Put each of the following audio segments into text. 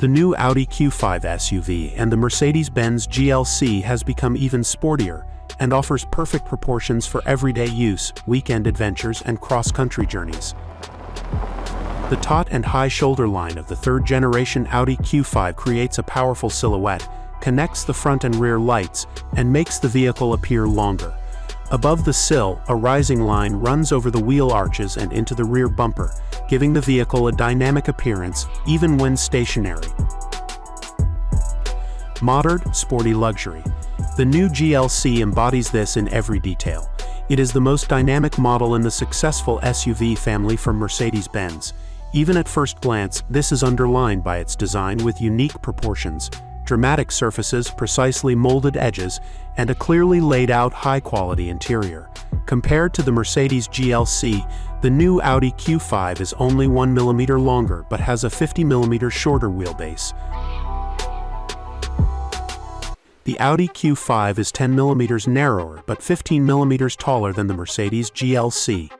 The new Audi Q5 SUV and the Mercedes-Benz GLC has become even sportier and offers perfect proportions for everyday use, weekend adventures, and cross-country journeys. The taut and high shoulder line of the third-generation Audi Q5 creates a powerful silhouette, connects the front and rear lights, and makes the vehicle appear longer. Above the sill, a rising line runs over the wheel arches and into the rear bumper, giving the vehicle a dynamic appearance even when stationary. Modern, sporty luxury. The new GLC embodies this in every detail. It is the most dynamic model in the successful SUV family from Mercedes-Benz. Even at first glance, this is underlined by its design with unique proportions, dramatic surfaces, precisely molded edges, and a clearly laid out high-quality interior. Compared to the Mercedes GLC, the new Audi Q5 is only 1 mm longer but has a 50 mm shorter wheelbase. The Audi Q5 is 10 mm narrower but 15 mm taller than the Mercedes GLC.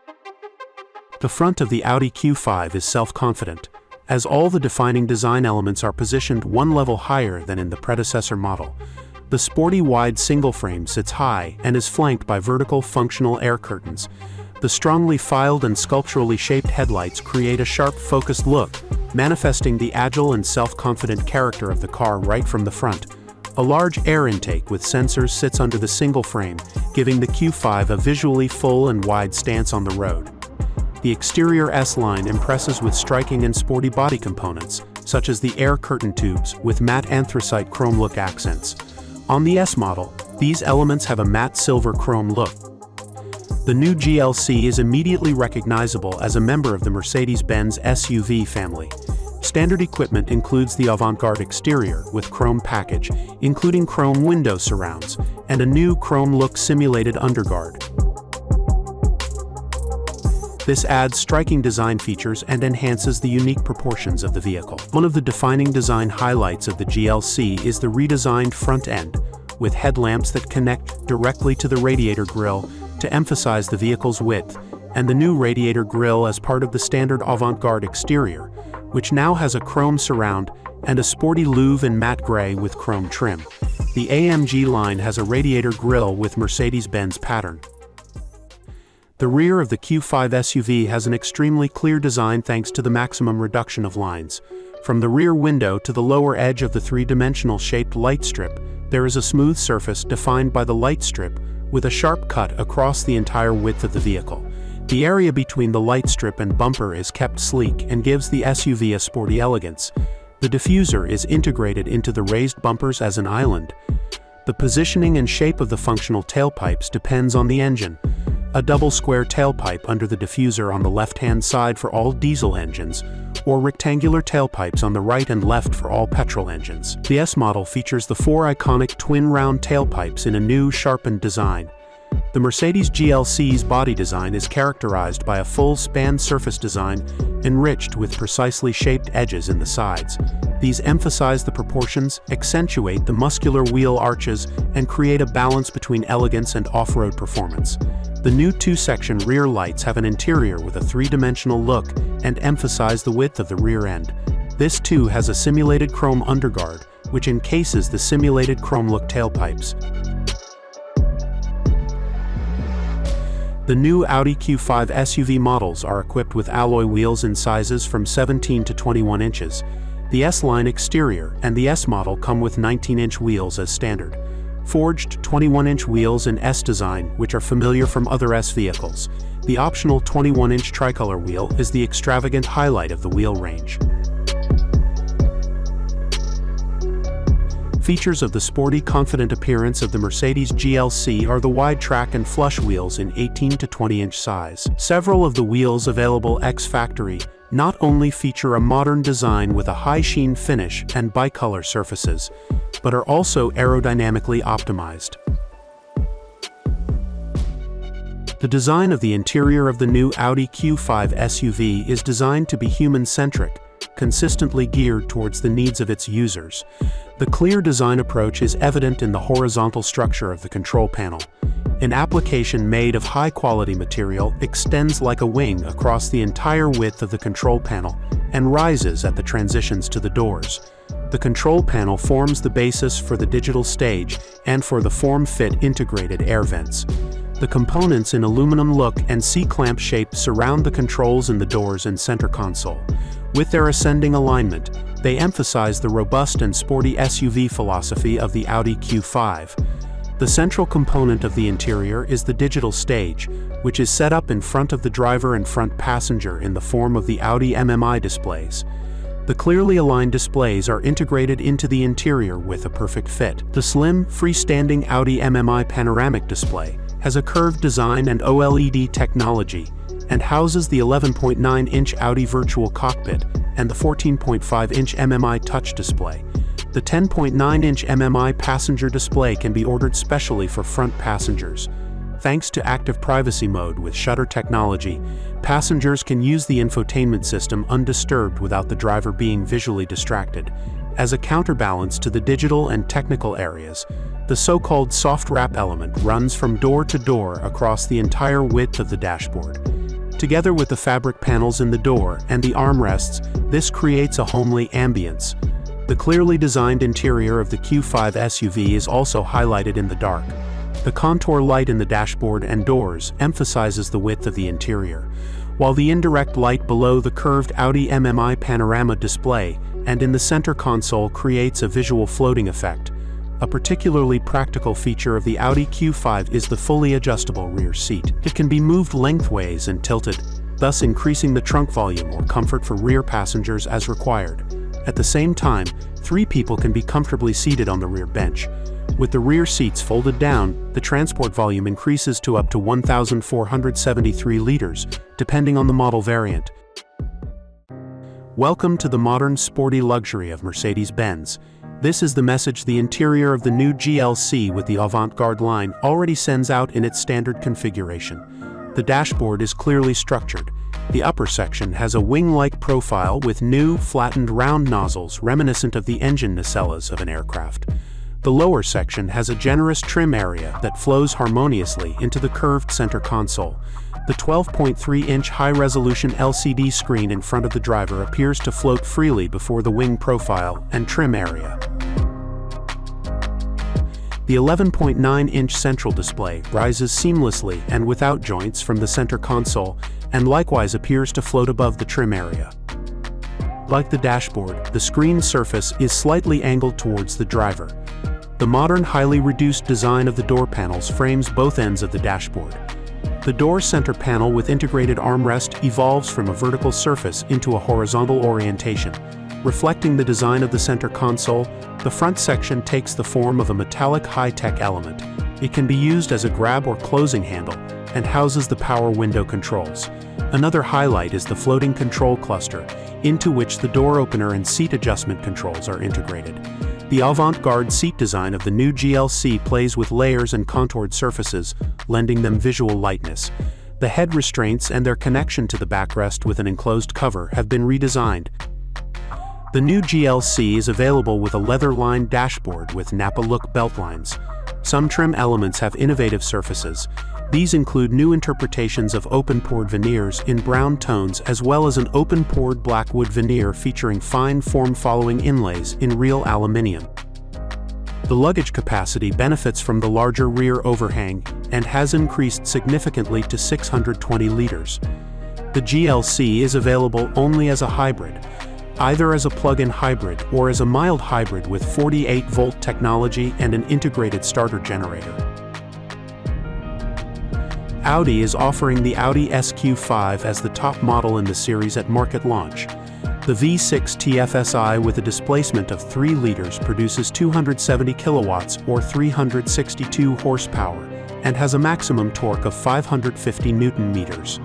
The front of the Audi Q5 is self-confident, as all the defining design elements are positioned one level higher than in the predecessor model. The sporty wide single frame sits high and is flanked by vertical functional air curtains. The strongly filed and sculpturally shaped headlights create a sharp, focused look, manifesting the agile and self-confident character of the car right from the front. A large air intake with sensors sits under the single frame, giving the Q5 a visually full and wide stance on the road. The exterior S-line impresses with striking and sporty body components, such as the air curtain tubes with matte anthracite chrome look accents. On the S model, these elements have a matte silver chrome look. The new GLC is immediately recognizable as a member of the Mercedes-Benz SUV family. Standard equipment includes the avant-garde exterior with chrome package, including chrome window surrounds, and a new chrome look simulated underguard. This adds striking design features and enhances the unique proportions of the vehicle. One of the defining design highlights of the GLC is the redesigned front end, with headlamps that connect directly to the radiator grille to emphasize the vehicle's width, and the new radiator grille as part of the standard avant-garde exterior, which now has a chrome surround and a sporty louve in matte gray with chrome trim. The AMG line has a radiator grille with Mercedes-Benz pattern. The rear of the Q5 SUV has an extremely clear design thanks to the maximum reduction of lines. From the rear window to the lower edge of the three-dimensional shaped light strip, there is a smooth surface defined by the light strip with a sharp cut across the entire width of the vehicle. The area between the light strip and bumper is kept sleek and gives the SUV a sporty elegance. The diffuser is integrated into the raised bumpers as an island. The positioning and shape of the functional tailpipes depends on the engine. A double square tailpipe under the diffuser on the left-hand side for all diesel engines, or rectangular tailpipes on the right and left for all petrol engines. The S model features the four iconic twin round tailpipes in a new, sharpened design. The Mercedes GLC's body design is characterized by a full-span surface design enriched with precisely shaped edges in the sides. These emphasize the proportions, accentuate the muscular wheel arches, and create a balance between elegance and off-road performance. The new two-section rear lights have an interior with a three-dimensional look and emphasize the width of the rear end. This too has a simulated chrome underguard, which encases the simulated chrome-look tailpipes. The new Audi Q5 SUV models are equipped with alloy wheels in sizes from 17 to 21 inches. The S-line exterior and the S model come with 19-inch wheels as standard. Forged 21-inch wheels in S design, which are familiar from other S vehicles. The optional 21-inch tricolor wheel is the extravagant highlight of the wheel range. Features of the sporty, confident appearance of the Mercedes GLC are the wide track and flush wheels in 18 to 20-inch size. Several of the wheels available ex-factory not only feature a modern design with a high sheen finish and bicolor surfaces, but are also aerodynamically optimized. The design of the interior of the new Audi Q5 SUV is designed to be human-centric, consistently geared towards the needs of its users. The clear design approach is evident in the horizontal structure of the control panel. An application made of high-quality material extends like a wing across the entire width of the control panel and rises at the transitions to the doors. The control panel forms the basis for the digital stage and for the form-fit integrated air vents. The components in aluminum look and C-clamp shape surround the controls in the doors and center console. With their ascending alignment, they emphasize the robust and sporty SUV philosophy of the Audi Q5. The central component of the interior is the digital stage, which is set up in front of the driver and front passenger in the form of the Audi MMI displays. The clearly aligned displays are integrated into the interior with a perfect fit. The slim, freestanding Audi MMI panoramic display has a curved design and OLED technology, and houses the 11.9-inch Audi Virtual Cockpit and the 14.5-inch MMI Touch display. The 10.9-inch MMI passenger display can be ordered specially for front passengers. Thanks to active privacy mode with shutter technology, passengers can use the infotainment system undisturbed without the driver being visually distracted. As a counterbalance to the digital and technical areas, the so-called soft wrap element runs from door to door across the entire width of the dashboard. Together with the fabric panels in the door and the armrests, this creates a homely ambience. The clearly designed interior of the Q5 SUV is also highlighted in the dark. The contour light in the dashboard and doors emphasizes the width of the interior, while the indirect light below the curved Audi MMI panorama display and in the center console creates a visual floating effect. A particularly practical feature of the Audi Q5 is the fully adjustable rear seat. It can be moved lengthways and tilted, thus increasing the trunk volume or comfort for rear passengers as required. At the same time, 3 people can be comfortably seated on the rear bench. With the rear seats folded down, the transport volume increases to up to 1,473 liters, depending on the model variant. Welcome to the modern sporty luxury of Mercedes-Benz. This is the message the interior of the new GLC with the avant-garde line already sends out in its standard configuration. The dashboard is clearly structured. The upper section has a wing-like profile with new, flattened round nozzles reminiscent of the engine nacelles of an aircraft. The lower section has a generous trim area that flows harmoniously into the curved center console. The 12.3-inch high-resolution LCD screen in front of the driver appears to float freely before the wing profile and trim area. The 11.9-inch central display rises seamlessly and without joints from the center console, and likewise appears to float above the trim area. Like the dashboard, the screen surface is slightly angled towards the driver. The modern, highly reduced design of the door panels frames both ends of the dashboard. The door center panel with integrated armrest evolves from a vertical surface into a horizontal orientation. Reflecting the design of the center console, the front section takes the form of a metallic high-tech element. It can be used as a grab or closing handle and houses the power window controls. Another highlight is the floating control cluster, into which the door opener and seat adjustment controls are integrated. The avant-garde seat design of the new GLC plays with layers and contoured surfaces, lending them visual lightness. The head restraints and their connection to the backrest with an enclosed cover have been redesigned. The new GLC is available with a leather-lined dashboard with Napa-look beltlines. Some trim elements have innovative surfaces. These include new interpretations of open-pored veneers in brown tones as well as an open-pored black wood veneer featuring fine form-following inlays in real aluminium. The luggage capacity benefits from the larger rear overhang and has increased significantly to 620 liters. The GLC is available only as a hybrid, either as a plug-in hybrid or as a mild hybrid with 48-volt technology and an integrated starter generator. Audi is offering the Audi Q5 as the top model in the series at market launch. The V6 TFSI with a displacement of 3 liters produces 270 kilowatts or 362 horsepower and has a maximum torque of 550 Newton meters.